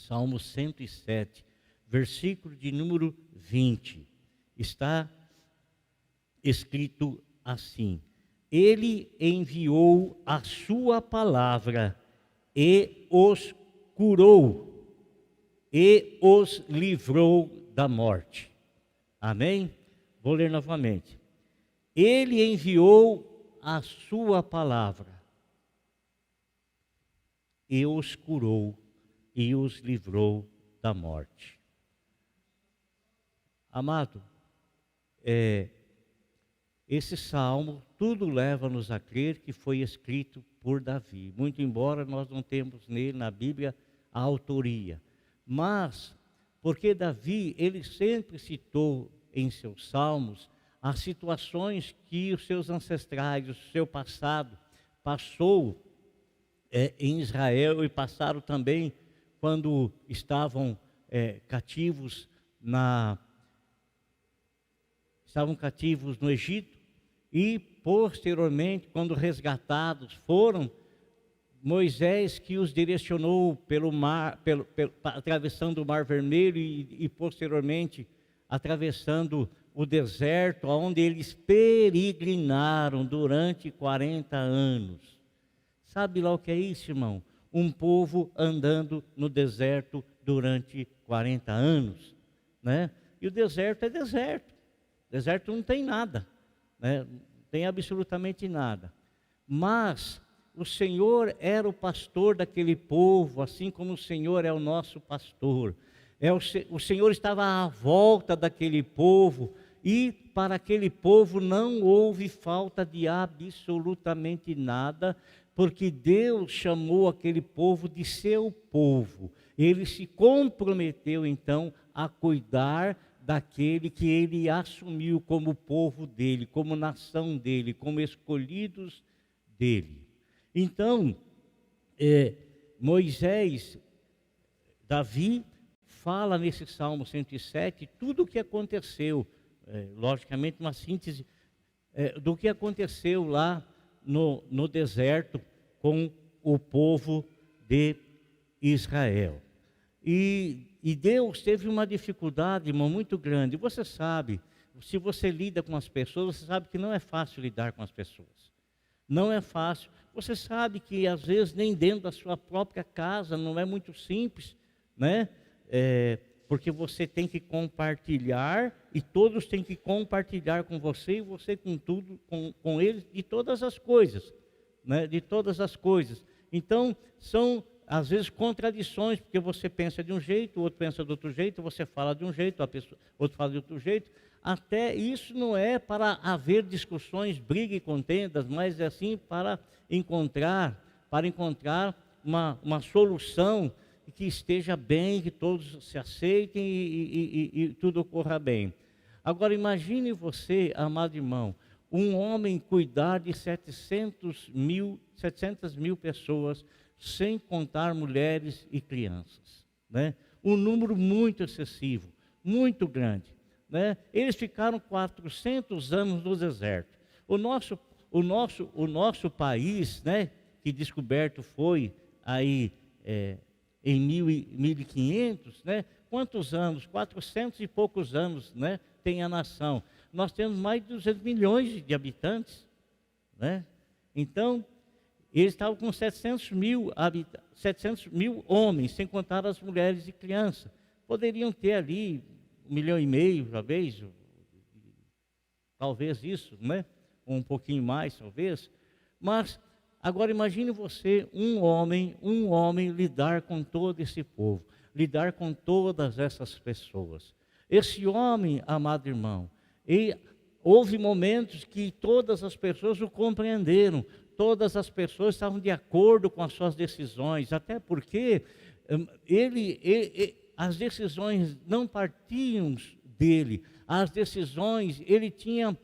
Salmo 107, versículo de número 20. Está escrito assim: Ele enviou a sua palavra e os curou e os livrou da morte. Amém? Vou ler novamente. Ele enviou a sua palavra e os curou e os livrou da morte. Amado, esse salmo, tudo leva-nos a crer que foi escrito por Davi, muito embora nós não temos nele, na Bíblia, a autoria. Mas, porque Davi, ele sempre citou em seus salmos as situações que os seus ancestrais, o seu passado, passou em Israel e passaram também quando estavam cativos no Egito, e posteriormente, quando resgatados foram, Moisés que os direcionou pelo mar, atravessando o Mar Vermelho e posteriormente atravessando o deserto, onde eles peregrinaram durante 40 anos. Sabe lá o que é isso, irmão? Um povo andando no deserto durante 40 anos, né? E o deserto é deserto. Deserto não tem nada, né? Não tem absolutamente nada. Mas o Senhor era o pastor daquele povo, assim como o Senhor é o nosso pastor. O Senhor estava à volta daquele povo, e para aquele povo não houve falta de absolutamente nada, porque Deus chamou aquele povo de seu povo. Ele se comprometeu então a cuidar daquele que ele assumiu como povo dele, como nação dele, como escolhidos dele. Então, Davi fala nesse Salmo 107 tudo o que aconteceu, logicamente uma síntese do que aconteceu lá no deserto com o povo de Israel. E Deus teve uma dificuldade, irmão, muito grande. Você sabe, se você lida com as pessoas, você sabe que não é fácil lidar com as pessoas. Não é fácil. Você sabe que às vezes nem dentro da sua própria casa não é muito simples, né? Porque você tem que compartilhar, e todos têm que compartilhar com você, e você com tudo, com eles, de todas as coisas, né? De todas as coisas. Então, são às vezes contradições, porque você pensa de um jeito, o outro pensa de outro jeito, você fala de um jeito, outro fala de outro jeito. Até isso não é para haver discussões, briga e contendas, mas é assim para encontrar uma solução que esteja bem, que todos se aceitem e tudo ocorra bem. Agora imagine você, amado irmão, um homem cuidar de 700 mil pessoas, sem contar mulheres e crianças, né? Um número muito excessivo, muito grande, né? Eles ficaram 400 anos no deserto. O nosso país, né, que descoberto foi aí em 1500, né? Quantos anos? 400 e poucos anos, né, tem a nação. Nós temos mais de 200 milhões de habitantes, né? Então, eles estavam com 700 mil homens, sem contar as mulheres e crianças. Poderiam ter ali 1,5 milhão, talvez isso, né? Ou um pouquinho mais, talvez. Mas agora imagine você, um homem lidar com todo esse povo, lidar com todas essas pessoas. Esse homem, amado irmão, houve momentos que todas as pessoas o compreenderam. Todas as pessoas estavam de acordo com as suas decisões, até porque as decisões não partiam dele. As decisões, ele tinha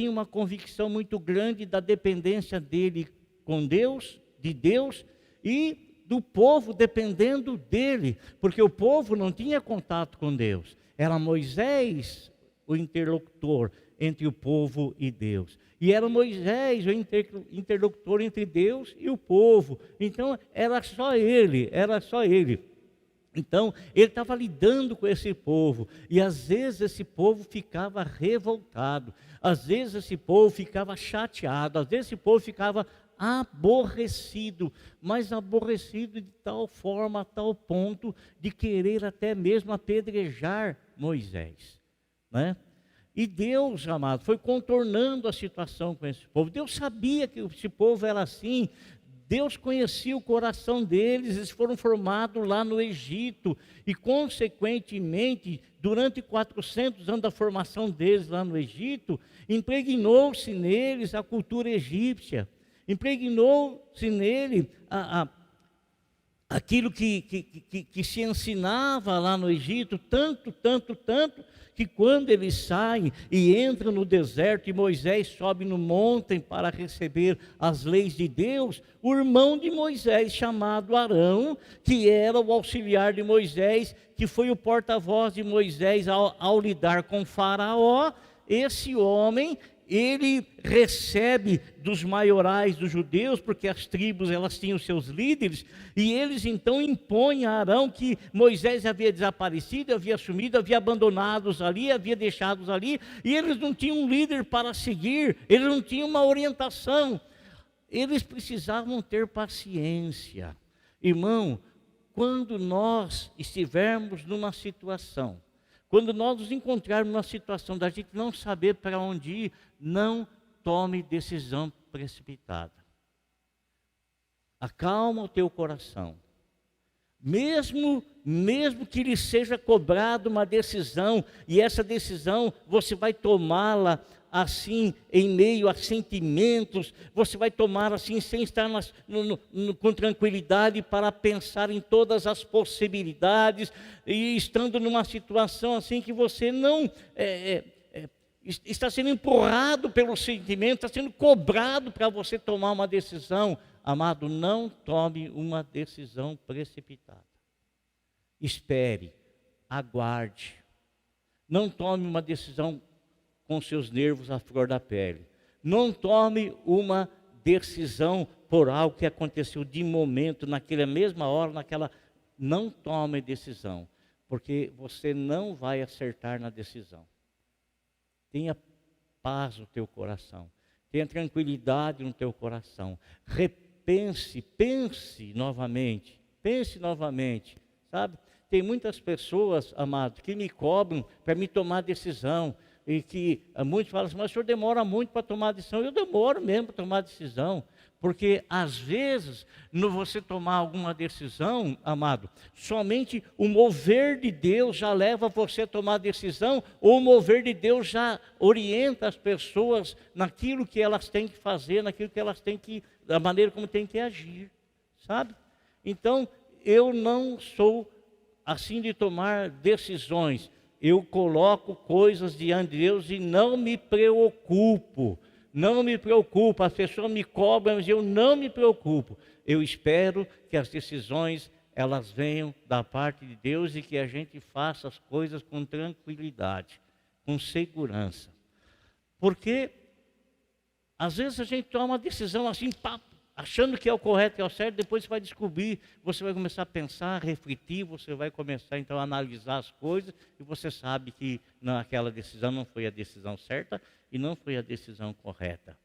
uma convicção muito grande da dependência dele com Deus, de Deus, e do povo dependendo dele, porque o povo não tinha contato com Deus. Era Moisés o interlocutor entre o povo e Deus. E era Moisés o interlocutor entre Deus e o povo. Então, era só ele. Então, ele estava lidando com esse povo, e às vezes esse povo ficava revoltado, às vezes esse povo ficava chateado, às vezes esse povo ficava aborrecido, mas aborrecido de tal forma, a tal ponto de querer até mesmo apedrejar Moisés, né? E Deus, amado, foi contornando a situação com esse povo. Deus sabia que esse povo era assim. Deus conhecia o coração deles, eles foram formados lá no Egito, e consequentemente, durante 400 anos da formação deles lá no Egito, impregnou-se neles a cultura egípcia, impregnou-se nele aquilo que se ensinava lá no Egito, tanto, que quando eles saem e entram no deserto, e Moisés sobe no monte para receber as leis de Deus, o irmão de Moisés, chamado Arão, que era o auxiliar de Moisés, que foi o porta-voz de Moisés ao lidar com Faraó, esse homem, ele recebe dos maiorais dos judeus, porque as tribos elas tinham seus líderes, e eles então impõem a Arão que Moisés havia desaparecido, havia sumido, havia abandonado-os ali, havia deixado-os ali, e eles não tinham um líder para seguir, eles não tinham uma orientação, eles precisavam ter paciência. Irmão, quando nós estivermos numa situação, quando nós nos encontrarmos numa situação da gente não saber para onde ir, não tome decisão precipitada. Acalma o teu coração. Mesmo que lhe seja cobrada uma decisão, e essa decisão você vai tomá-la assim, em meio a sentimentos, você vai tomar assim, sem estar com tranquilidade para pensar em todas as possibilidades, e estando numa situação assim que você não está sendo empurrado pelo sentimento, está sendo cobrado para você tomar uma decisão. Amado, não tome uma decisão precipitada. Espere, aguarde. Não tome uma decisão com seus nervos à flor da pele. Não tome uma decisão por algo que aconteceu de momento, naquela mesma hora, Não tome decisão, porque você não vai acertar na decisão. Tenha paz no teu coração. Tenha tranquilidade no teu coração. Pense novamente, sabe? Tem muitas pessoas, amados, que me cobram para me tomar decisão, e que muitos falam assim, mas o senhor demora muito para tomar decisão. Eu demoro mesmo para tomar decisão, porque às vezes, no você tomar alguma decisão, amado, somente o mover de Deus já leva você a tomar decisão, ou o mover de Deus já orienta as pessoas naquilo que elas têm que fazer, naquilo que elas têm que, da maneira como têm que agir, sabe? Então, eu não sou assim de tomar decisões. Eu coloco coisas diante de Deus e não me preocupo. As pessoas me cobram, mas eu não me preocupo. Eu espero que as decisões, elas venham da parte de Deus e que a gente faça as coisas com tranquilidade, com segurança. Porque, às vezes a gente toma uma decisão assim, achando que é o correto, que é o certo, depois você vai descobrir, você vai começar a pensar, a refletir, você vai começar então a analisar as coisas, e você sabe que aquela decisão não foi a decisão certa e não foi a decisão correta.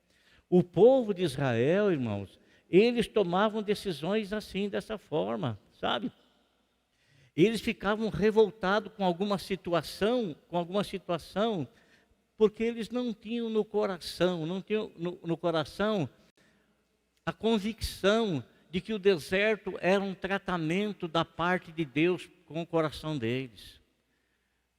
O povo de Israel, irmãos, eles tomavam decisões assim, dessa forma, sabe? Eles ficavam revoltados com alguma situação, porque eles não tinham no coração, a convicção de que o deserto era um tratamento da parte de Deus com o coração deles.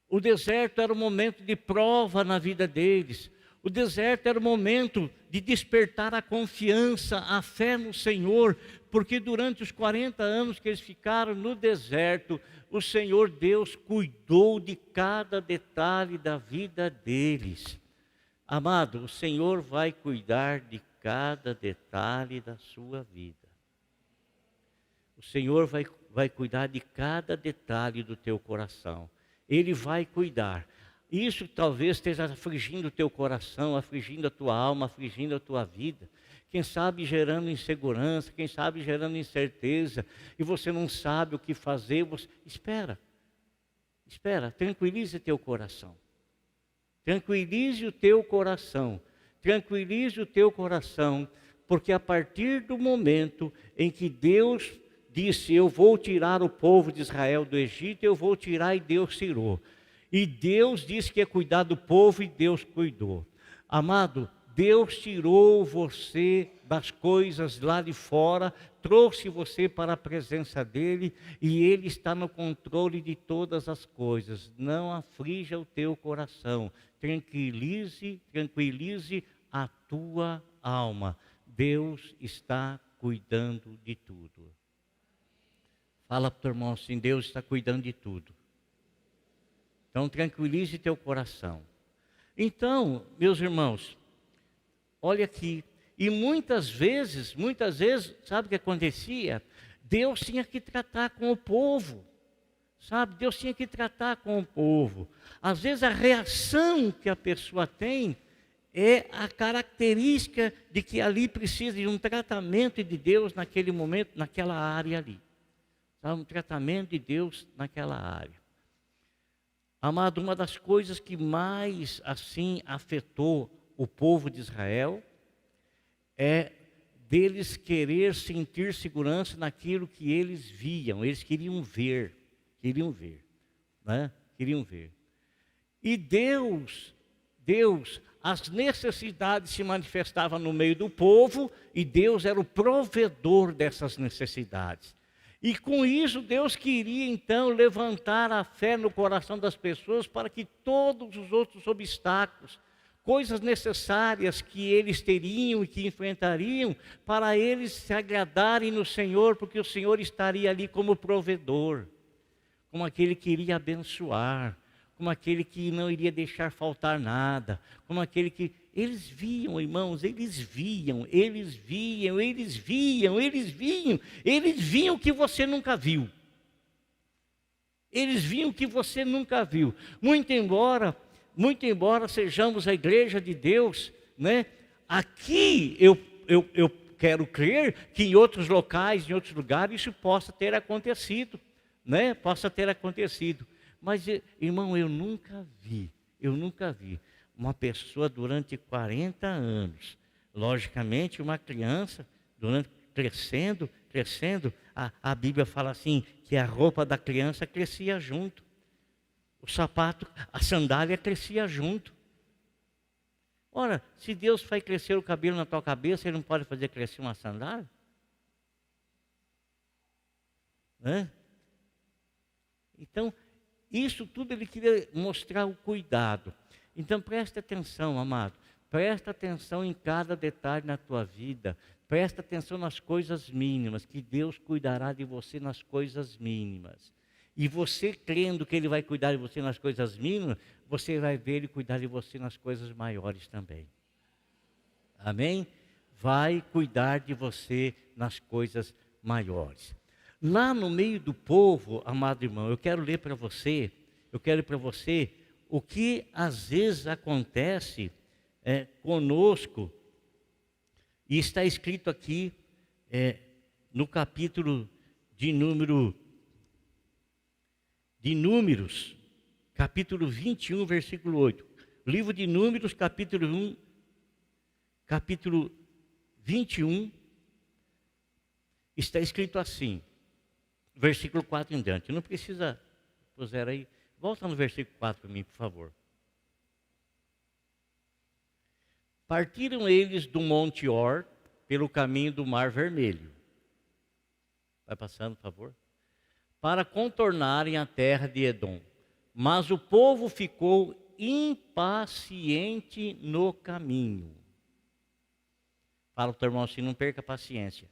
O deserto era um momento de prova na vida deles. O deserto era um momento de despertar a confiança, a fé no Senhor, porque durante os 40 anos que eles ficaram no deserto, o Senhor Deus cuidou de cada detalhe da vida deles. Amado, o Senhor vai cuidar de cada detalhe da sua vida. O Senhor vai cuidar de cada detalhe do teu coração. Ele vai cuidar. Isso talvez esteja afligindo o teu coração, afligindo a tua alma, afligindo a tua vida. quem sabe gerando insegurança, quem sabe gerando incerteza, e você não sabe o que fazer, espera, tranquilize teu coração. Tranquilize o teu coração, porque a partir do momento em que Deus disse, eu vou tirar o povo de Israel do Egito, eu vou tirar, e Deus tirou. E Deus disse que ia cuidar do povo, e Deus cuidou. Amado, Deus tirou você das coisas lá de fora, trouxe você para a presença dEle, e Ele está no controle de todas as coisas. Não aflija o teu coração, tranquilize a tua alma. Deus está cuidando de tudo. Fala para o teu irmão assim, Deus está cuidando de tudo. Então tranquilize teu coração. Então, meus irmãos, olha aqui, e muitas vezes, sabe o que acontecia? Deus tinha que tratar com o povo, sabe? Deus tinha que tratar com o povo. Às vezes a reação que a pessoa tem é a característica de que ali precisa de um tratamento de Deus naquele momento, naquela área ali. Sabe? Um tratamento de Deus naquela área. Amado, uma das coisas que mais assim afetou o povo de Israel é deles querer sentir segurança naquilo que eles viam. Eles queriam ver, né? Queriam ver. E Deus, as necessidades se manifestavam no meio do povo, e Deus era o provedor dessas necessidades. E com isso Deus queria então levantar a fé no coração das pessoas para que todos os outros obstáculos, coisas necessárias que eles teriam e que enfrentariam, para eles se agradarem no Senhor, porque o Senhor estaria ali como provedor, como aquele que iria abençoar, como aquele que não iria deixar faltar nada, como aquele que... Eles viam, irmãos, eles viam o que você nunca viu. Eles viam o que você nunca viu. Muito embora sejamos a igreja de Deus, né? Aqui eu quero crer que em outros locais, em outros lugares, isso possa ter acontecido, né? Possa ter acontecido. Mas, irmão, eu nunca vi uma pessoa durante 40 anos, logicamente uma criança, crescendo, a Bíblia fala assim, que a roupa da criança crescia junto, o sapato, a sandália crescia junto. Ora, se Deus faz crescer o cabelo na tua cabeça, Ele não pode fazer crescer uma sandália? Né? Então, isso tudo Ele queria mostrar o cuidado. Então presta atenção, amado, presta atenção em cada detalhe na tua vida, presta atenção nas coisas mínimas, que Deus cuidará de você nas coisas mínimas. E você crendo que Ele vai cuidar de você nas coisas mínimas, você vai ver Ele cuidar de você nas coisas maiores também. Amém? Vai cuidar de você nas coisas maiores. Lá no meio do povo, amado irmão, eu quero ler para você o que às vezes acontece conosco, e está escrito aqui no capítulo de Números, capítulo 21, versículo 8. Livro de Números, capítulo 21, está escrito assim, versículo 4 em diante. Não precisa puser aí. Volta no versículo 4 para mim, por favor. Partiram eles do Monte Or pelo caminho do Mar Vermelho. Vai passando, por favor. Para contornarem a terra de Edom. Mas o povo ficou impaciente no caminho. Fala para o teu irmão assim, não perca a paciência.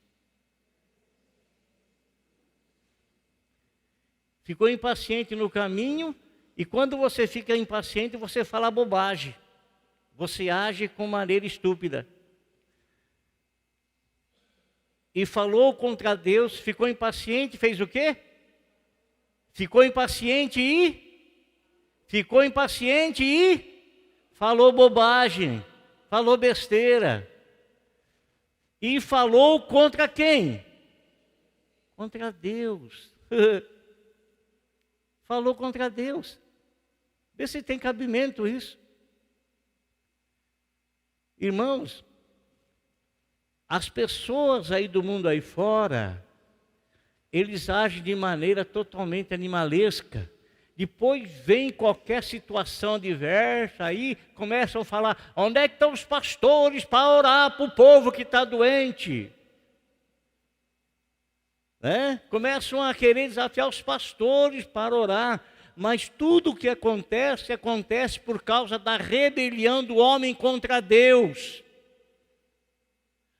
Ficou impaciente no caminho, e quando você fica impaciente, você fala bobagem. Você age com maneira estúpida. E falou contra Deus, ficou impaciente, fez o quê? Ficou impaciente e falou bobagem, falou besteira. E falou contra quem? Contra Deus. Falou contra Deus. Vê se tem cabimento isso. Irmãos, as pessoas aí do mundo aí fora, eles agem de maneira totalmente animalesca. Depois vem qualquer situação adversa, aí começam a falar, onde é que estão os pastores para orar para o povo que está doente? Né? Começam a querer desafiar os pastores para orar, mas tudo o que acontece, acontece por causa da rebelião do homem contra Deus,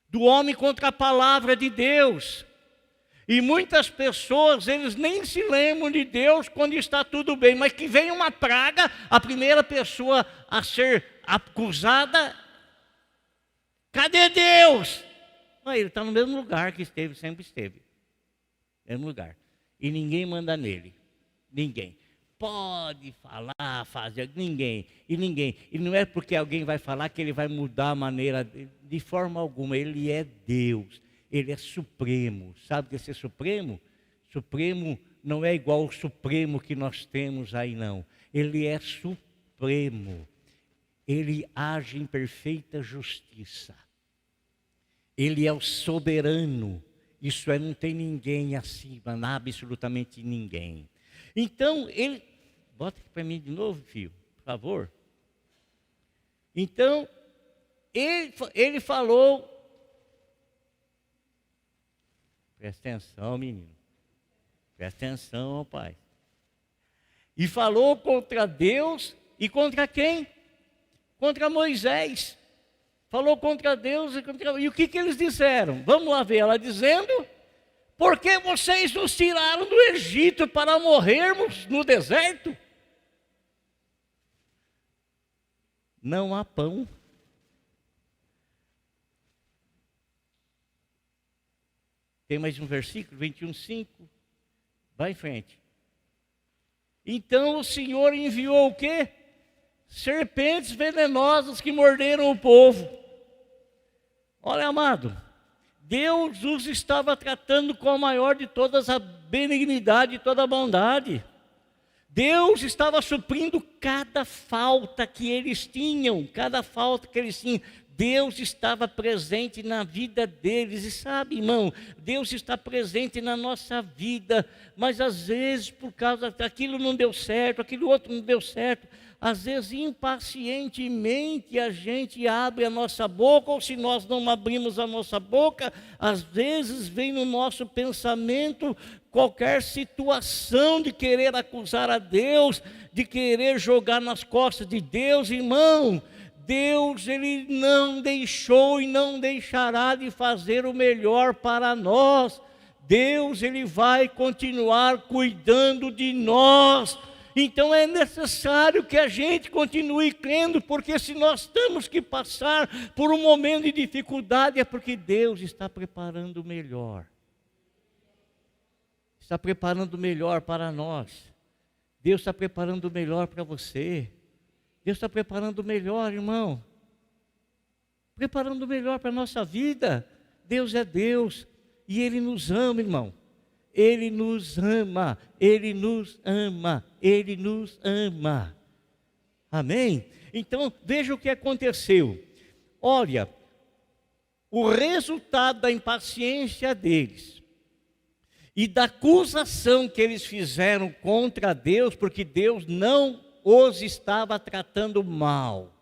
do homem contra a palavra de Deus. E muitas pessoas, eles nem se lembram de Deus quando está tudo bem, mas que vem uma praga, a primeira pessoa a ser acusada, cadê Deus? Ele está no mesmo lugar que esteve, sempre esteve. Mesmo lugar. E ninguém manda nele. Ninguém. Pode falar, fazer, ninguém. E ninguém. E não é porque alguém vai falar que ele vai mudar a maneira, de forma alguma. Ele é Deus. Ele é supremo. Sabe o que é ser supremo? Supremo não é igual ao supremo que nós temos aí, não. Ele é supremo. Ele age em perfeita justiça. Ele é o soberano. Isso é, não tem ninguém acima, absolutamente ninguém. Então, ele... Bota aqui para mim de novo, filho, por favor. Então, ele falou... Presta atenção, menino. Presta atenção, pai. E falou contra Deus e contra quem? Contra Moisés. Falou contra Deus e o que eles disseram? Vamos lá ver ela dizendo: por que vocês nos tiraram do Egito para morrermos no deserto? Não há pão. Tem mais um versículo, 21:5. Vai em frente. Então o Senhor enviou o quê? Serpentes venenosas que morderam o povo. Olha, amado, Deus os estava tratando com a maior de todas a benignidade e toda a bondade. Deus estava suprindo cada falta que eles tinham, cada falta que eles tinham. Deus estava presente na vida deles. E sabe, irmão, Deus está presente na nossa vida, mas às vezes por causa daquilo não deu certo, aquilo outro não deu certo, às vezes impacientemente a gente abre a nossa boca, ou se nós não abrimos a nossa boca, às vezes vem no nosso pensamento qualquer situação de querer acusar a Deus, de querer jogar nas costas de Deus. Irmão, Deus, Ele não deixou e não deixará de fazer o melhor para nós. Deus, Ele vai continuar cuidando de nós. Então é necessário que a gente continue crendo, porque se nós temos que passar por um momento de dificuldade, é porque Deus está preparando o melhor. Está preparando o melhor para nós. Deus está preparando o melhor para você. Deus está preparando o melhor, irmão. Preparando o melhor para a nossa vida. Deus é Deus e Ele nos ama, irmão. Ele nos ama, Ele nos ama, Ele nos ama. Amém? Então, veja o que aconteceu. Olha, o resultado da impaciência deles e da acusação que eles fizeram contra Deus, porque Deus não os estava tratando mal.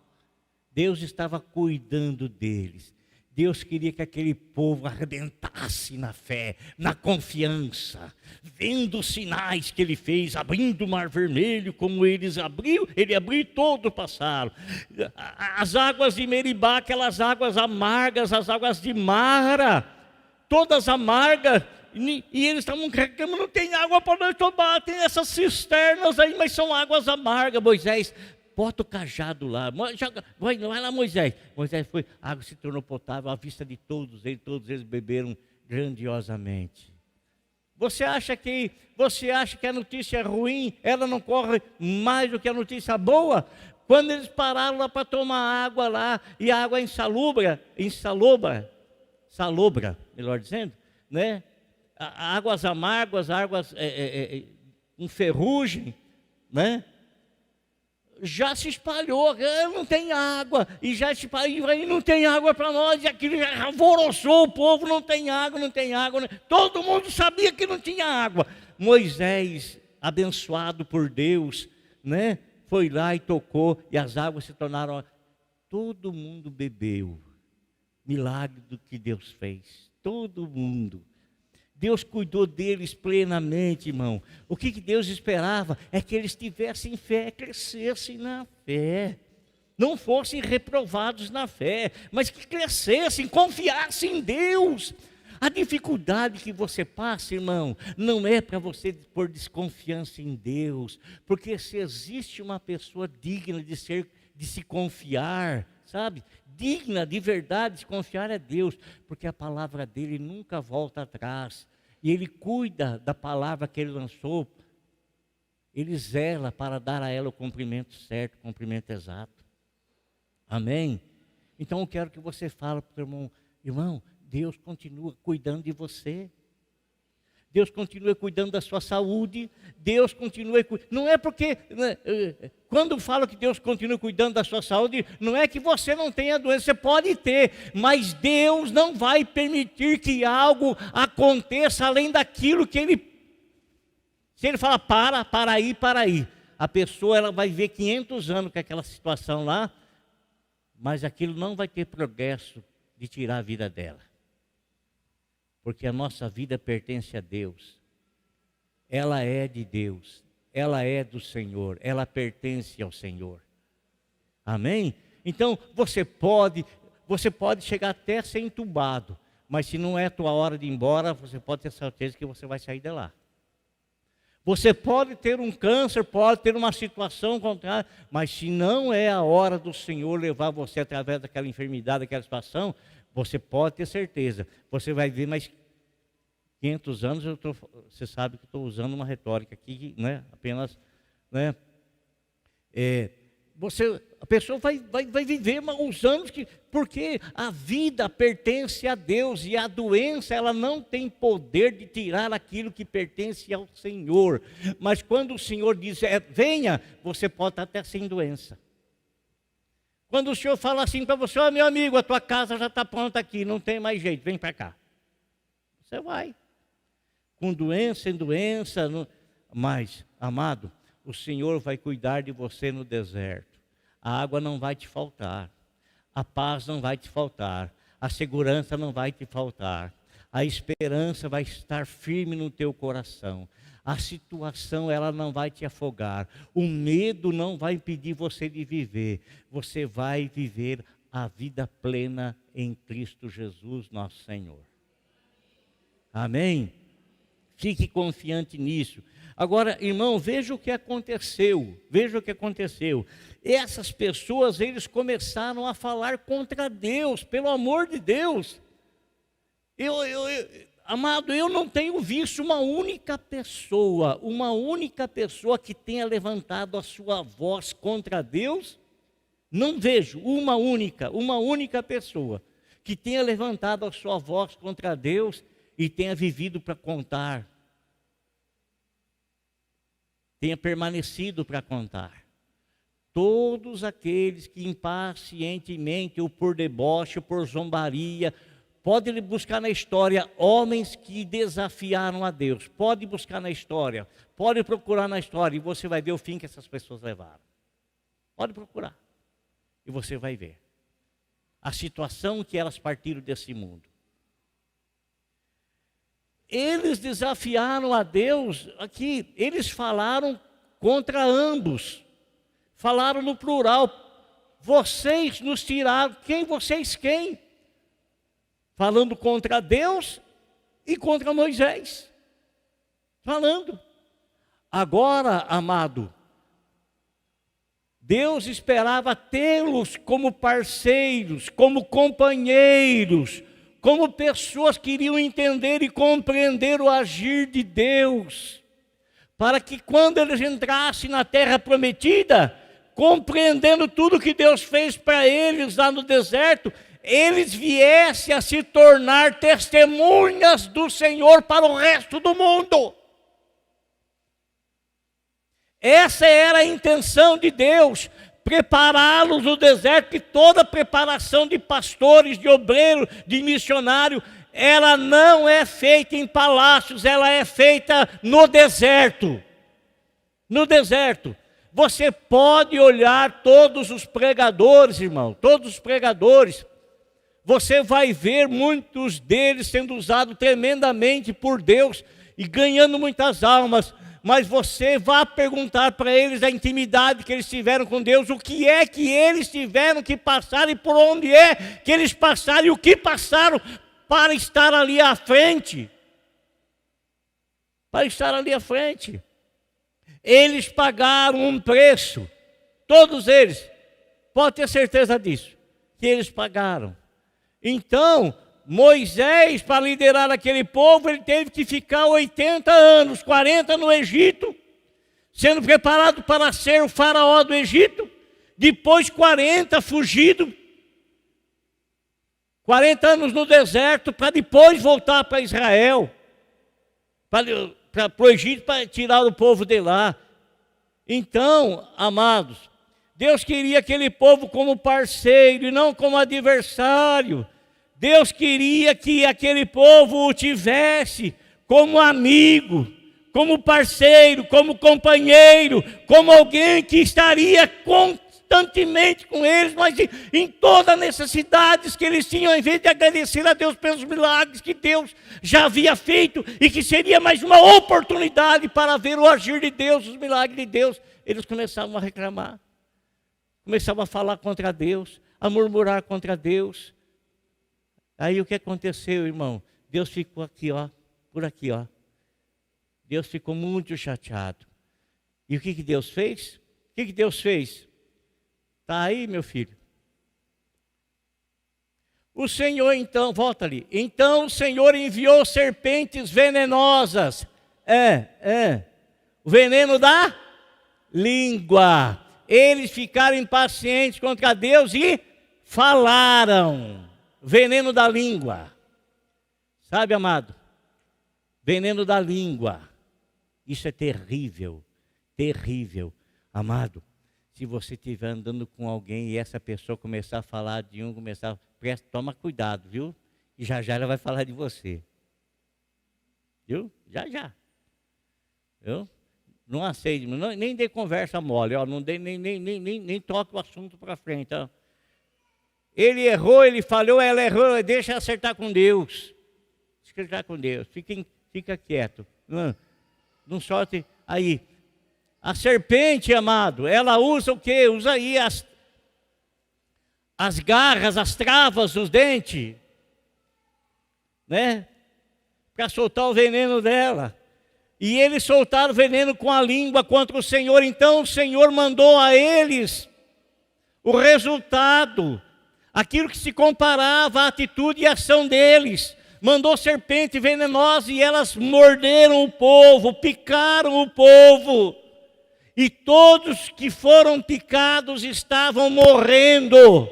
Deus estava cuidando deles. Deus queria que aquele povo arrebentasse na fé, na confiança, vendo os sinais que Ele fez, abrindo o mar vermelho, como Ele abriu e todos passaram. As águas de Meribá, aquelas águas amargas, as águas de Mara, todas amargas, e eles estavam reclamando, não tem água para nós tomar, tem essas cisternas aí, mas são águas amargas. Moisés, bota o cajado lá, vai lá, Moisés. Moisés foi, a água se tornou potável à vista de todos eles beberam grandiosamente. Você acha que a notícia é ruim, ela não corre mais do que a notícia boa? Quando eles pararam lá para tomar água lá, e a água insalubre, salobra, melhor dizendo, né? Águas amargas, águas com ferrugem, né? Já se espalhou, não tem água, e já se espalhou, aí não tem água para nós, e aquilo já alvoroçou o povo, não tem água, não tem água, né? Todo mundo sabia que não tinha água. Moisés, abençoado por Deus, né? Foi lá e tocou, e as águas se tornaram, todo mundo bebeu. Milagre do que Deus fez, todo mundo. Deus cuidou deles plenamente, irmão. O que Deus esperava é que eles tivessem fé, crescessem na fé. Não fossem reprovados na fé, mas que crescessem, confiassem em Deus. A dificuldade que você passa, irmão, não é para você pôr desconfiança em Deus. Porque se existe uma pessoa digna de se confiar, sabe? Digna de verdade de se confiar é Deus. Porque a palavra dele nunca volta atrás. E Ele cuida da palavra que Ele lançou. Ele zela para dar a ela o cumprimento certo, o cumprimento exato. Amém? Então eu quero que você fale para o irmão, irmão, Deus continua cuidando de você. Deus continua cuidando da sua saúde. Deus continua cuidando. Não é porque, quando falo que Deus continua cuidando da sua saúde, não é que você não tenha doença, você pode ter, mas Deus não vai permitir que algo aconteça além daquilo que Ele... Se Ele fala, para aí, a pessoa ela vai ver 500 anos com aquela situação lá, mas aquilo não vai ter progresso de tirar a vida dela. Porque a nossa vida pertence a Deus, ela é de Deus, ela é do Senhor, ela pertence ao Senhor. Amém? Então você pode chegar até ser entubado, mas se não é a tua hora de ir embora, você pode ter certeza que você vai sair de lá. Você pode ter um câncer, pode ter uma situação contrária, mas se não é a hora do Senhor levar você através daquela enfermidade, daquela situação, você pode ter certeza, você vai ver mais 500 anos, você sabe que estou usando uma retórica aqui, né? Apenas, né? A pessoa vai viver uns anos, porque a vida pertence a Deus e a doença ela não tem poder de tirar aquilo que pertence ao Senhor. Mas quando o Senhor diz, venha, você pode estar até sem doença. Quando o Senhor fala assim para você, meu amigo, a tua casa já está pronta aqui, não tem mais jeito, vem para cá. Você vai. Com doença, sem doença, mas, amado, o Senhor vai cuidar de você no deserto. A água não vai te faltar, a paz não vai te faltar, a segurança não vai te faltar, a esperança vai estar firme no teu coração. A situação ela não vai te afogar, o medo não vai impedir você de viver. Você vai viver a vida plena em Cristo Jesus, nosso Senhor. Amém? Fique confiante nisso. Agora, irmão, veja o que aconteceu. Veja o que aconteceu. Essas pessoas, eles começaram a falar contra Deus, pelo amor de Deus. Amado, eu não tenho visto uma única pessoa que tenha levantado a sua voz contra Deus. Não vejo uma única pessoa que tenha levantado a sua voz contra Deus e tenha vivido para contar. Tenha permanecido para contar. Todos aqueles que impacientemente, ou por deboche, ou por zombaria, pode buscar na história homens que desafiaram a Deus. Pode buscar na história, pode procurar na história, e você vai ver o fim que essas pessoas levaram. Pode procurar, e você vai ver a situação que elas partiram desse mundo. Eles desafiaram a Deus aqui, eles falaram contra ambos, falaram no plural, vocês nos tiraram, quem? Falando contra Deus e contra Moisés, falando. Agora, amado, Deus esperava tê-los como parceiros, como companheiros, como pessoas que iriam entender e compreender o agir de Deus, para que quando eles entrassem na terra prometida, compreendendo tudo que Deus fez para eles lá no deserto, eles viessem a se tornar testemunhas do Senhor para o resto do mundo. Essa era a intenção de Deus, prepará-los no deserto, e toda preparação de pastores, de obreiros, de missionário, ela não é feita em palácios, ela é feita no deserto. No deserto. Você pode olhar todos os pregadores, irmão, todos os pregadores, você vai ver muitos deles sendo usados tremendamente por Deus e ganhando muitas almas, mas você vai perguntar para eles a intimidade que eles tiveram com Deus, o que é que eles tiveram que passar e por onde é que eles passaram e o que passaram para estar ali à frente. Para estar ali à frente. Eles pagaram um preço, todos eles, pode ter certeza disso, que eles pagaram. Então, Moisés, para liderar aquele povo, ele teve que ficar 80 anos, 40 no Egito, sendo preparado para ser o faraó do Egito, depois 40 fugido, 40 anos no deserto, para depois voltar para Israel, para o Egito, para tirar o povo de lá. Então, amados, Deus queria aquele povo como parceiro e não como adversário. Deus queria que aquele povo o tivesse como amigo, como parceiro, como companheiro, como alguém que estaria constantemente com eles, mas em todas as necessidades que eles tinham, em vez de agradecer a Deus pelos milagres que Deus já havia feito e que seria mais uma oportunidade para ver o agir de Deus, os milagres de Deus, eles começavam a reclamar, começavam a falar contra Deus, a murmurar contra Deus. Aí o que aconteceu, irmão? Deus ficou aqui, ó, por aqui, ó. Deus ficou muito chateado. E o que Deus fez? O que Deus fez? Está aí, meu filho. O Senhor então, volta ali. Então o Senhor enviou serpentes venenosas. O veneno da língua. Eles ficaram impacientes contra Deus e falaram. Veneno da língua. Sabe, amado? Veneno da língua. Isso é terrível. Terrível. Amado. Se você estiver andando com alguém e essa pessoa começar a falar de um, toma cuidado, viu? E já ela vai falar de você. Viu? Já. Viu? Não aceite, nem dê conversa mole, ó, não dê, nem toque o assunto para frente. Ó. Ele errou, ele falhou, ela errou, deixa acertar com Deus. Acertar com Deus, fica quieto. Não solte aí. A serpente, amado, ela usa o quê? Usa aí as garras, as travas dos dentes, né? Para soltar o veneno dela. E eles soltaram o veneno com a língua contra o Senhor. Então o Senhor mandou a eles o resultado, aquilo que se comparava à atitude e ação deles. Mandou serpente venenosa e elas morderam o povo, picaram o povo. E todos que foram picados estavam morrendo.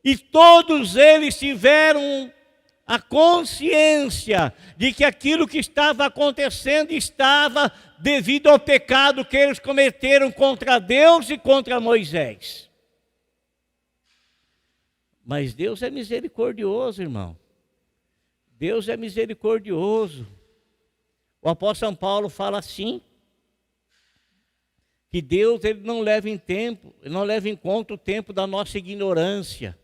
E todos eles tiveram a consciência de que aquilo que estava acontecendo estava devido ao pecado que eles cometeram contra Deus e contra Moisés. Mas Deus é misericordioso, irmão. Deus é misericordioso. O apóstolo São Paulo fala assim, que Deus ele não leva em conta o tempo da nossa ignorância.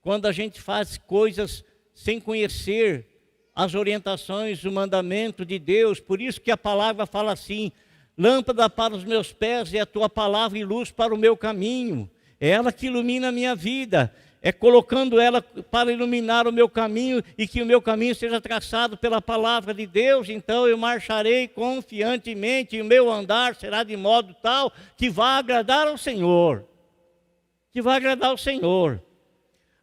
Quando a gente faz coisas sem conhecer as orientações, o mandamento de Deus, por isso que a palavra fala assim, lâmpada para os meus pés é a tua palavra e luz para o meu caminho. É ela que ilumina a minha vida, é colocando ela para iluminar o meu caminho e que o meu caminho seja traçado pela palavra de Deus. Então eu marcharei confiantemente e o meu andar será de modo tal que vá agradar ao Senhor. Que vá agradar ao Senhor.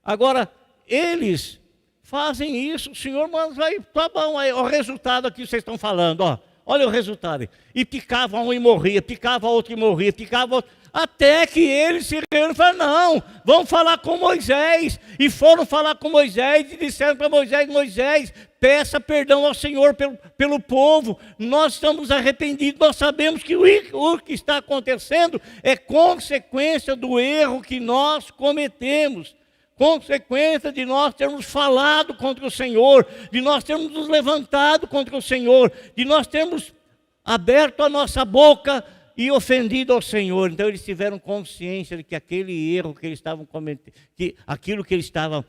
Agora, eles fazem isso, o Senhor, mas vai, tá bom, aí, o resultado aqui vocês estão falando, ó Olha o resultado. E picava um e morria, picava outro e morria, picava outro. Até que eles se reuniram e falaram, não, vamos falar com Moisés. E foram falar com Moisés e disseram para Moisés, Moisés, peça perdão ao Senhor pelo povo. Nós estamos arrependidos, nós sabemos que o que está acontecendo é consequência do erro que nós cometemos. Consequência de nós termos falado contra o Senhor, de nós termos nos levantado contra o Senhor, de nós termos aberto a nossa boca e ofendido ao Senhor. Então eles tiveram consciência de que aquele erro que eles estavam cometendo, que aquilo que eles estavam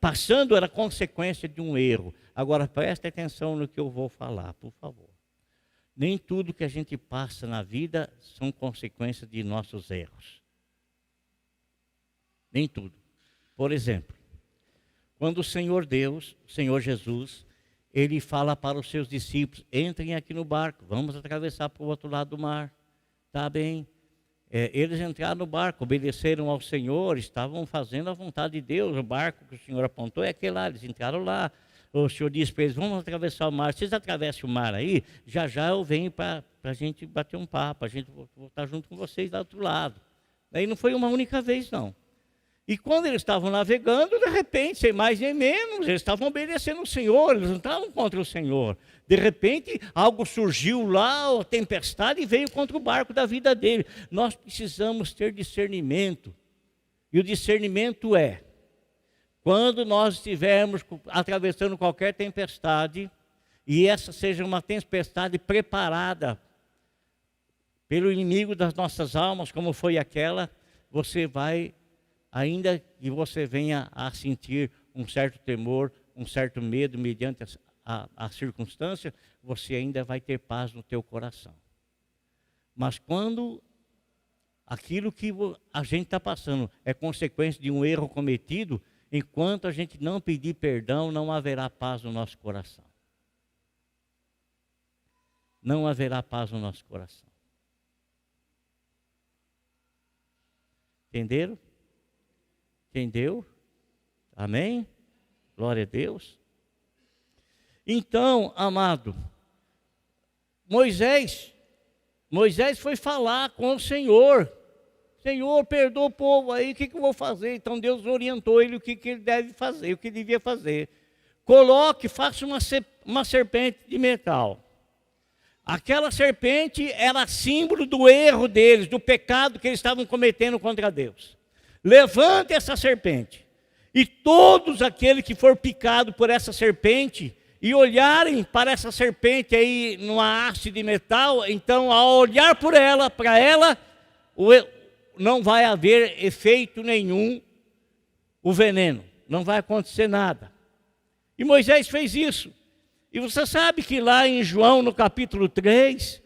passando era consequência de um erro. Agora preste atenção no que eu vou falar, por favor. Nem tudo que a gente passa na vida são consequências de nossos erros. Nem tudo. Por exemplo, quando o Senhor Deus, o Senhor Jesus, Ele fala para os seus discípulos, entrem aqui no barco, vamos atravessar para o outro lado do mar. Tá bem. Eles entraram no barco, obedeceram ao Senhor, estavam fazendo a vontade de Deus. O barco que o Senhor apontou é aquele lá, eles entraram lá. O Senhor disse para eles, vamos atravessar o mar. Vocês atravessem o mar aí, já já eu venho para a gente bater um papo, a gente voltar junto com vocês do outro lado. Aí não foi uma única vez, não. E quando eles estavam navegando, de repente, sem mais nem menos, eles estavam obedecendo o Senhor, eles não estavam contra o Senhor. De repente, algo surgiu lá, a tempestade, e veio contra o barco da vida dele. Nós precisamos ter discernimento. E o discernimento é, quando nós estivermos atravessando qualquer tempestade, e essa seja uma tempestade preparada pelo inimigo das nossas almas, como foi aquela, você vai, ainda que você venha a sentir um certo temor, um certo medo mediante a circunstância, você ainda vai ter paz no teu coração. Mas quando aquilo que a gente está passando é consequência de um erro cometido, enquanto a gente não pedir perdão, não haverá paz no nosso coração. Não haverá paz no nosso coração. Entenderam? Entendeu? Amém? Glória a Deus. Então, amado, Moisés foi falar com o Senhor. Senhor, perdoa o povo aí, o que eu vou fazer? Então Deus orientou ele o que ele deve fazer, o que ele devia fazer. Faça uma serpente de metal. Aquela serpente era símbolo do erro deles, do pecado que eles estavam cometendo contra Deus. Levante essa serpente, e todos aqueles que for picado por essa serpente, e olharem para essa serpente aí numa haste de metal, então ao olhar para ela, não vai haver efeito nenhum, o veneno, não vai acontecer nada. E Moisés fez isso. E você sabe que lá em João, no capítulo 3,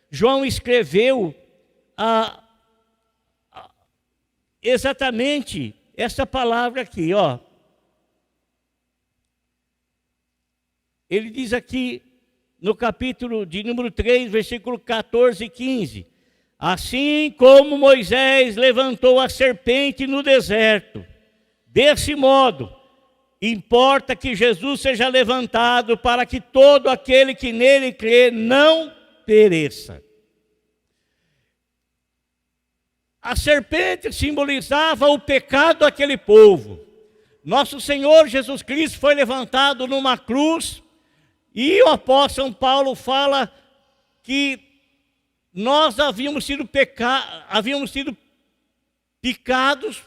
João escreveu exatamente essa palavra aqui, ó. Ele diz aqui no capítulo de número 3, versículo 14 e 15. Assim como Moisés levantou a serpente no deserto, desse modo, importa que Jesus seja levantado para que todo aquele que nele crê não pereça. A serpente simbolizava o pecado daquele povo. Nosso Senhor Jesus Cristo foi levantado numa cruz, e o apóstolo São Paulo fala que nós havíamos sido picados,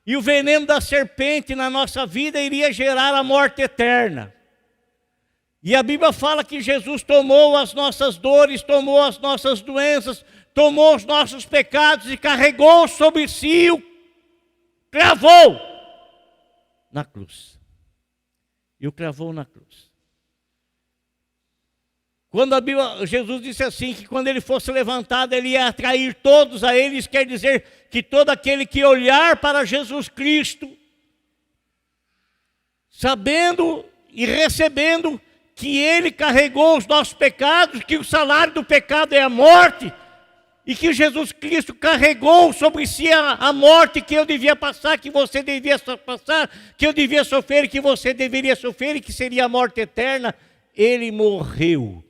e o veneno da serpente na nossa vida iria gerar a morte eterna. E a Bíblia fala que Jesus tomou as nossas dores, tomou as nossas doenças, tomou os nossos pecados e carregou sobre si, cravou na cruz. E o cravou na cruz. Quando a Bíblia, Jesus disse assim, que quando ele fosse levantado, ele ia atrair todos a ele, isso quer dizer que todo aquele que olhar para Jesus Cristo, sabendo e recebendo que ele carregou os nossos pecados, que o salário do pecado é a morte, e que Jesus Cristo carregou sobre si a morte que eu devia passar, que você devia passar, que eu devia sofrer, que você deveria sofrer, e que seria a morte eterna, ele morreu.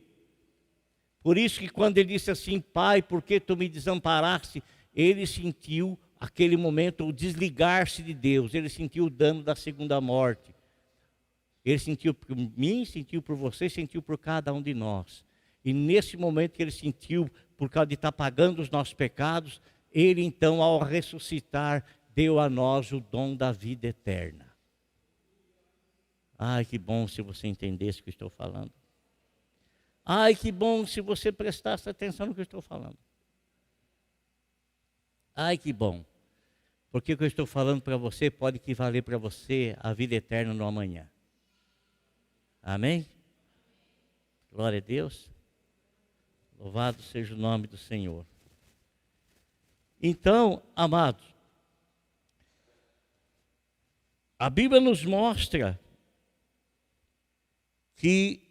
Por isso que quando ele disse assim, Pai, por que tu me desamparaste? Ele sentiu aquele momento o desligar-se de Deus, ele sentiu o dano da segunda morte. Ele sentiu por mim, sentiu por você, sentiu por cada um de nós. E nesse momento que ele sentiu, por causa de estar pagando os nossos pecados, ele então, ao ressuscitar, deu a nós o dom da vida eterna. Ai, que bom se você entendesse o que eu estou falando. Ai, que bom se você prestasse atenção no que eu estou falando. Ai, que bom. Porque o que eu estou falando para você pode equivaler para você a vida eterna no amanhã. Amém? Glória a Deus. Louvado seja o nome do Senhor. Então, amados, a Bíblia nos mostra que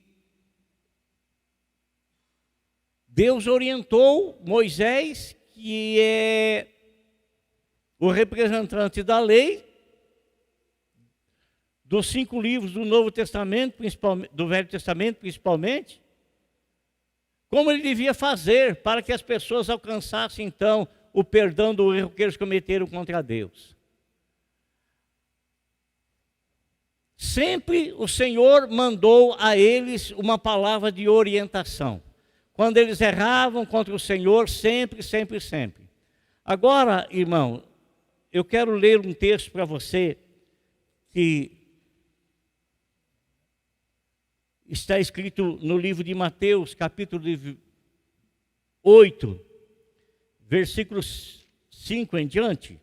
Deus orientou Moisés, que é o representante da lei, dos 5 livros do Novo Testamento, principalmente, do Velho Testamento principalmente, como ele devia fazer para que as pessoas alcançassem então o perdão do erro que eles cometeram contra Deus. Sempre o Senhor mandou a eles uma palavra de orientação. Quando eles erravam contra o Senhor, sempre, sempre, sempre. Agora, irmão, eu quero ler um texto para você que está escrito no livro de Mateus, capítulo 8, versículos 5 em diante.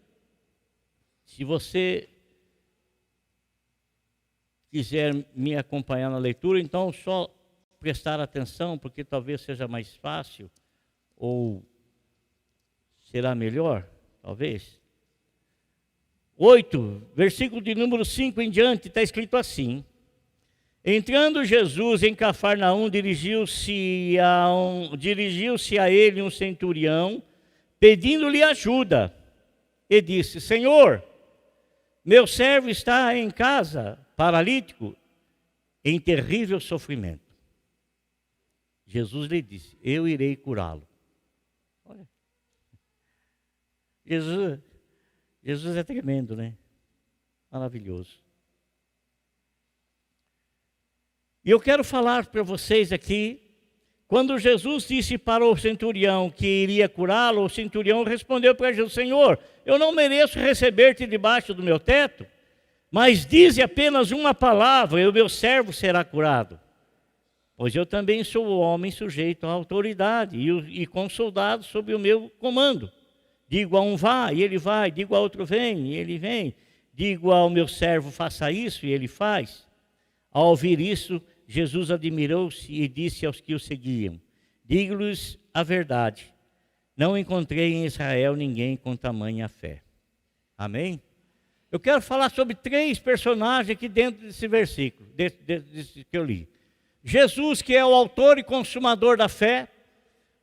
Se você quiser me acompanhar na leitura, então só prestar atenção, porque talvez seja mais fácil, ou será melhor, talvez. 8, versículo de número 5 em diante, está escrito assim: entrando Jesus em Cafarnaum, dirigiu-se a ele um centurião, pedindo-lhe ajuda, e disse: Senhor, meu servo está em casa, paralítico, em terrível sofrimento. Jesus lhe disse: eu irei curá-lo. Olha, Jesus é tremendo, né? Maravilhoso. E eu quero falar para vocês aqui, quando Jesus disse para o centurião que iria curá-lo, o centurião respondeu para Jesus: Senhor, eu não mereço receber-te debaixo do meu teto, mas dize apenas uma palavra e o meu servo será curado. Pois eu também sou o homem sujeito à autoridade e com soldados sob o meu comando. Digo a um vá, e ele vai. Digo a outro vem, e ele vem. Digo ao meu servo faça isso, e ele faz. Ao ouvir isso, Jesus admirou-se e disse aos que o seguiam: digo-lhes a verdade, não encontrei em Israel ninguém com tamanha fé. Amém? Eu quero falar sobre 3 personagens aqui dentro desse versículo, desse que eu li. Jesus, que é o autor e consumador da fé.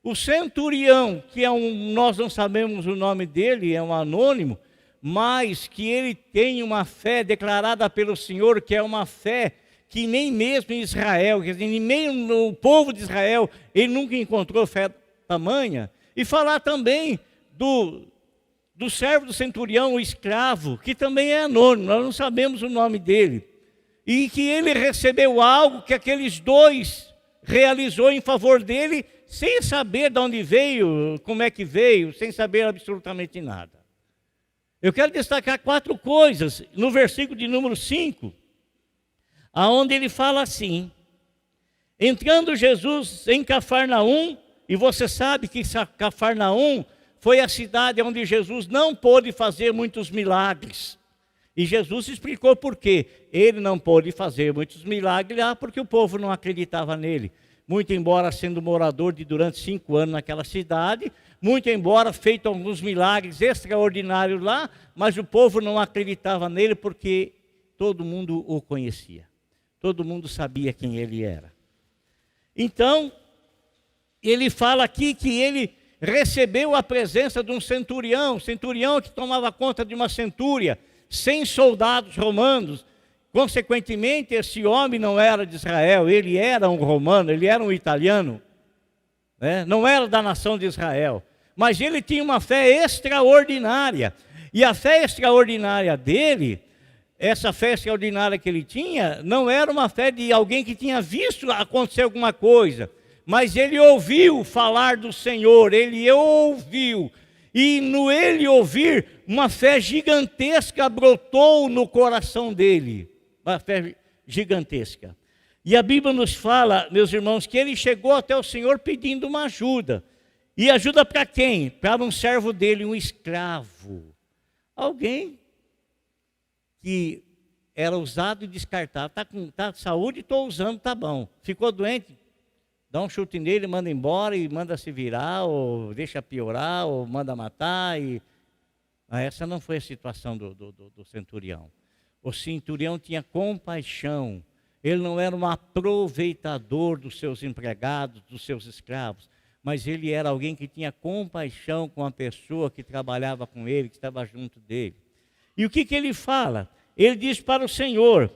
O centurião, que é nós não sabemos o nome dele, é um anônimo, mas que ele tem uma fé declarada pelo Senhor, que é uma fé que nem mesmo em Israel, quer dizer, nem mesmo no povo de Israel, ele nunca encontrou fé tamanha. E falar também do servo do centurião, o escravo, que também é anônimo, nós não sabemos o nome dele. E que ele recebeu algo que aqueles 2 realizou em favor dele, sem saber de onde veio, como é que veio, sem saber absolutamente nada. Eu quero destacar 4 coisas no versículo de número 5, aonde ele fala assim: entrando Jesus em Cafarnaum, e você sabe que Cafarnaum foi a cidade onde Jesus não pôde fazer muitos milagres. E Jesus explicou por quê. Ele não pôde fazer muitos milagres lá porque o povo não acreditava nele. Muito embora sendo morador de durante 5 anos naquela cidade, muito embora feito alguns milagres extraordinários lá, mas o povo não acreditava nele porque todo mundo o conhecia. Todo mundo sabia quem ele era. Então, ele fala aqui que ele recebeu a presença de um centurião que tomava conta de uma centúria, 100 soldados romanos. Consequentemente, esse homem não era de Israel, ele era um romano, ele era um italiano, né? Não era da nação de Israel, mas ele tinha uma fé extraordinária. E a fé extraordinária dele, essa fé extraordinária que ele tinha, não era uma fé de alguém que tinha visto acontecer alguma coisa, mas ele ouviu falar do Senhor, ele ouviu. E no ele ouvir, uma fé gigantesca brotou no coração dele. Uma fé gigantesca. E a Bíblia nos fala, meus irmãos, que ele chegou até o Senhor pedindo uma ajuda. E ajuda para quem? Para um servo dele, um escravo. Alguém que era usado e descartado. Está com saúde, estou usando, tá bom. Ficou doente? Dá um chute nele, manda embora e manda se virar, ou deixa piorar, ou manda matar. Essa não foi a situação do centurião. O centurião tinha compaixão. Ele não era um aproveitador dos seus empregados, dos seus escravos, mas ele era alguém que tinha compaixão com a pessoa que trabalhava com ele, que estava junto dele. E o que ele fala? Ele diz para o Senhor: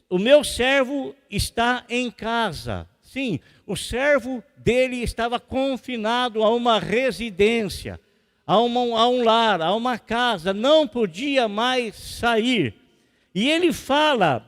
o meu servo está em casa. Sim, o servo dele estava confinado a uma residência, a um lar, a uma casa, não podia mais sair. E ele fala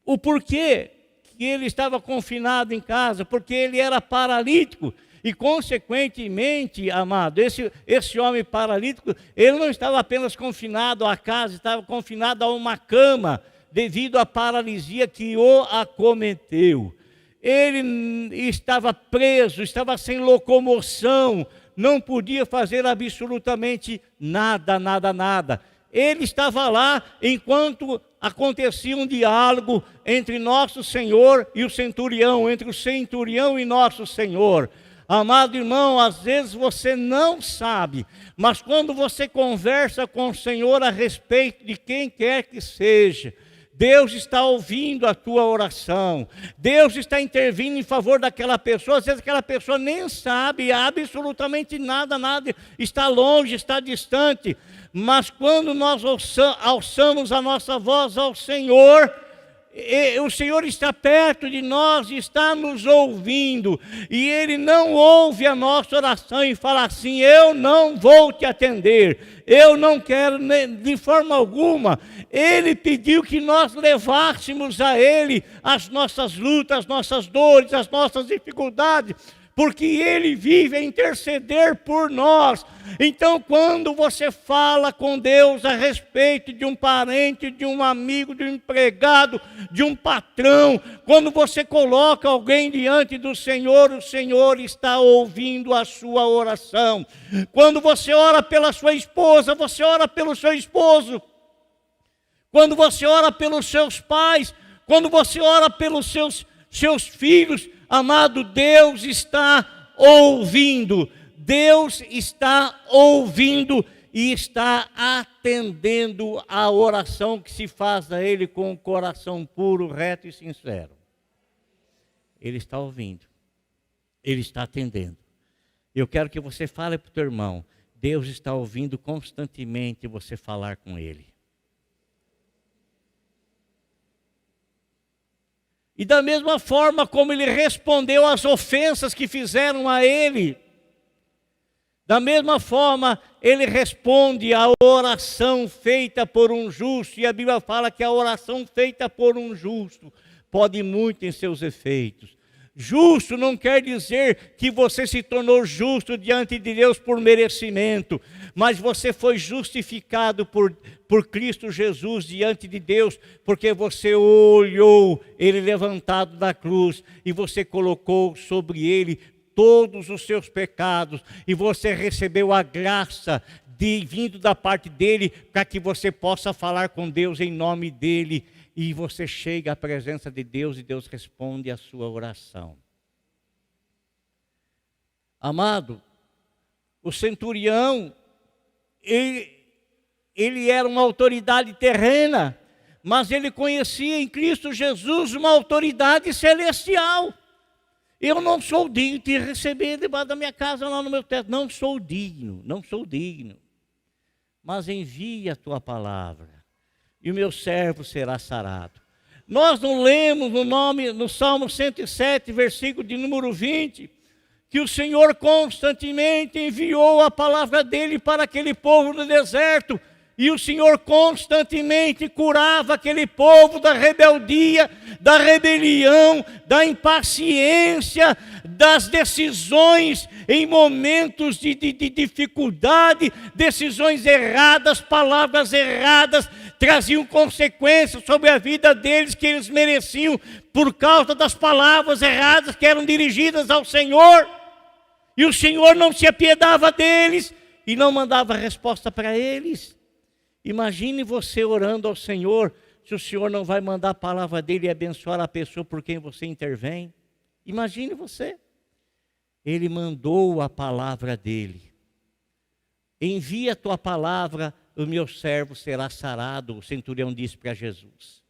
o porquê que ele estava confinado em casa, porque ele era paralítico. E, consequentemente, amado, esse homem paralítico, ele não estava apenas confinado à casa, estava confinado a uma cama, devido à paralisia que o acometeu. Ele estava preso, estava sem locomoção, não podia fazer absolutamente nada. Ele estava lá enquanto acontecia um diálogo entre nosso Senhor e o centurião, entre o centurião e nosso Senhor. Amado irmão, às vezes você não sabe, mas quando você conversa com o Senhor a respeito de quem quer que seja, Deus está ouvindo a tua oração, Deus está intervindo em favor daquela pessoa. Às vezes aquela pessoa nem sabe absolutamente nada, está longe, está distante, mas quando nós alçamos a nossa voz ao Senhor, o Senhor está perto de nós, está nos ouvindo, e Ele não ouve a nossa oração e fala assim: eu não vou te atender, eu não quero de forma alguma. Ele pediu que nós levássemos a Ele as nossas lutas, as nossas dores, as nossas dificuldades, porque Ele vive a interceder por nós. Então, quando você fala com Deus a respeito de um parente, de um amigo, de um empregado, de um patrão, quando você coloca alguém diante do Senhor, o Senhor está ouvindo a sua oração. Quando você ora pela sua esposa, você ora pelo seu esposo. Quando você ora pelos seus pais, quando você ora pelos seus filhos, amado, Deus está ouvindo. Deus está ouvindo e está atendendo a oração que se faz a Ele com um coração puro, reto e sincero. Ele está ouvindo. Ele está atendendo. Eu quero que você fale para o teu irmão: Deus está ouvindo constantemente você falar com Ele. E da mesma forma como Ele respondeu às ofensas que fizeram a Ele, da mesma forma Ele responde à oração feita por um justo. E a Bíblia fala que a oração feita por um justo pode muito em seus efeitos. Justo não quer dizer que você se tornou justo diante de Deus por merecimento, mas você foi justificado por Cristo Jesus diante de Deus, porque você olhou Ele levantado da cruz e você colocou sobre Ele todos os seus pecados, e você recebeu a graça vindo da parte dEle, para que você possa falar com Deus em nome dEle. E você chega à presença de Deus e Deus responde a sua oração. Amado, o centurião, ele era uma autoridade terrena, mas ele conhecia em Cristo Jesus uma autoridade celestial. Eu não sou digno de receber debaixo da minha casa, lá no meu teto. Não sou digno. Mas envia a tua palavra, e o meu servo será sarado. Nós não lemos no Salmo 107, versículo de número 20, que o Senhor constantemente enviou a palavra dele para aquele povo no deserto, e o Senhor constantemente curava aquele povo da rebeldia, da rebelião, da impaciência, das decisões em momentos de dificuldade, decisões erradas, palavras erradas, traziam consequências sobre a vida deles que eles mereciam por causa das palavras erradas que eram dirigidas ao Senhor. E o Senhor não se apiedava deles e não mandava resposta para eles. Imagine você orando ao Senhor, se o Senhor não vai mandar a palavra dele e abençoar a pessoa por quem você intervém. Imagine você. Ele mandou a palavra dele. Envia a tua palavra, o meu servo será sarado, o centurião disse para Jesus.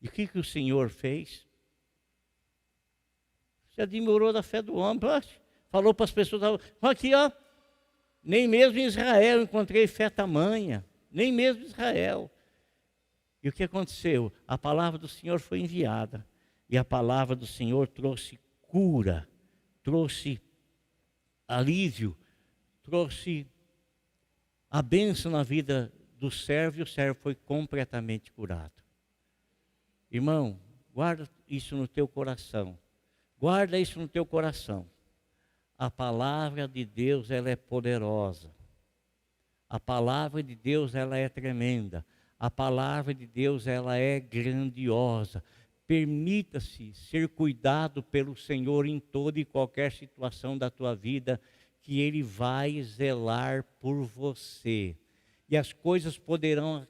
E o que o Senhor fez? Se admirou da fé do homem, falou para as pessoas, aqui ó, nem mesmo em Israel encontrei fé tamanha, nem mesmo em Israel. E o que aconteceu? A palavra do Senhor foi enviada, e a palavra do Senhor trouxe cura, trouxe alívio, trouxe a bênção na vida do servo, e o servo foi completamente curado. Irmão, guarda isso no teu coração. Guarda isso no teu coração. A palavra de Deus, ela é poderosa. A palavra de Deus, ela é tremenda. A palavra de Deus, ela é grandiosa. Permita-se ser cuidado pelo Senhor em toda e qualquer situação da tua vida, que Ele vai zelar por você. E as coisas poderão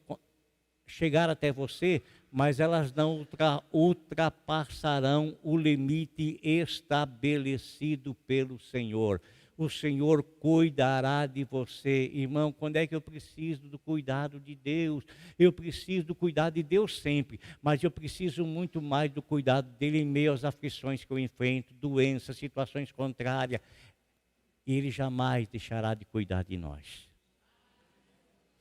chegar até você, mas elas não ultrapassarão o limite estabelecido pelo Senhor. O Senhor cuidará de você. Irmão, quando é que eu preciso do cuidado de Deus? Eu preciso do cuidado de Deus sempre, mas eu preciso muito mais do cuidado dele em meio às aflições que eu enfrento, doenças, situações contrárias. Ele jamais deixará de cuidar de nós.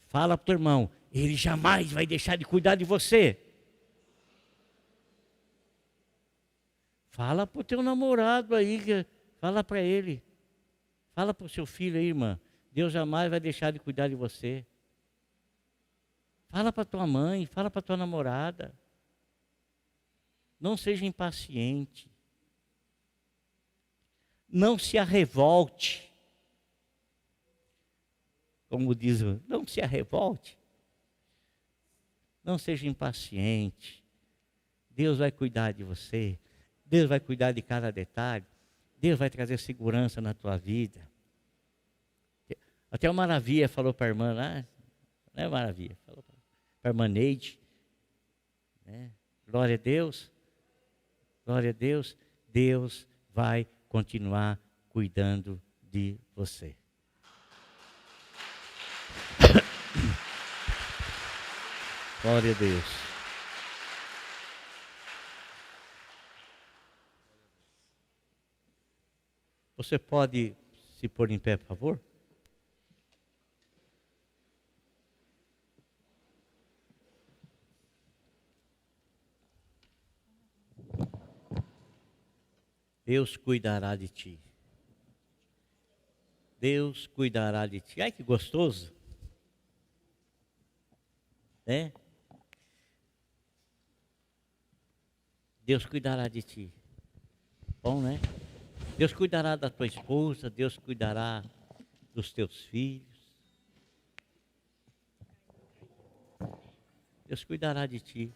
Fala para o teu irmão, ele jamais vai deixar de cuidar de você. Fala para o teu namorado aí, fala para ele. Fala para o seu filho aí, irmã, Deus jamais vai deixar de cuidar de você. Fala para tua mãe, fala para tua namorada. Não seja impaciente. Não se arrevolte. Como diz, não se arrevolte. Não seja impaciente. Deus vai cuidar de você. Deus vai cuidar de cada detalhe. Deus vai trazer segurança na tua vida. Até o Maravilha falou para a irmã lá, não é Maravilha? Falou para a irmã Neide. Né? Glória a Deus. Glória a Deus. Deus vai continuar cuidando de você. Glória a Deus. Você pode se pôr em pé, por favor? Deus cuidará de ti. Deus cuidará de ti. Ai, que gostoso. Né? Deus cuidará de ti. Bom, né? Deus cuidará da tua esposa, Deus cuidará dos teus filhos. Deus cuidará de ti.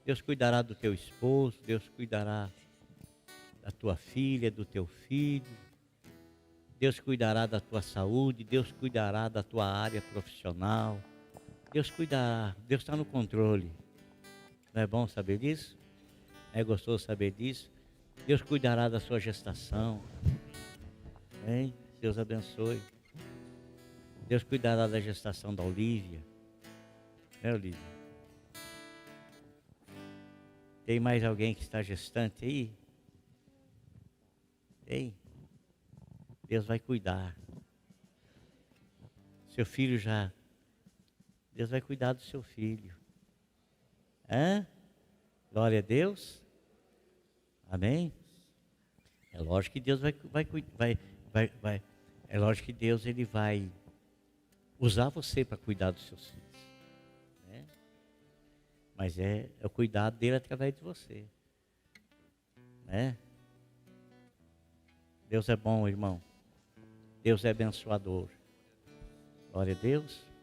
Deus cuidará do teu esposo, Deus cuidará da tua filha, do teu filho. Deus cuidará da tua saúde, Deus cuidará da tua área profissional. Deus cuidará, Deus está no controle. Não é bom saber disso? É gostoso saber disso? Deus cuidará da sua gestação. Hein? Deus abençoe. Deus cuidará da gestação da Olívia. Olívia? Tem mais alguém que está gestante aí? Ei, Deus vai cuidar. Seu filho já, Deus vai cuidar do seu filho. Glória a Deus. Amém? É lógico que Deus é lógico que Deus ele vai usar você para cuidar dos seus filhos, né? Mas é o cuidado dele através de você, né? Deus é bom, irmão. Deus é abençoador. Glória a Deus.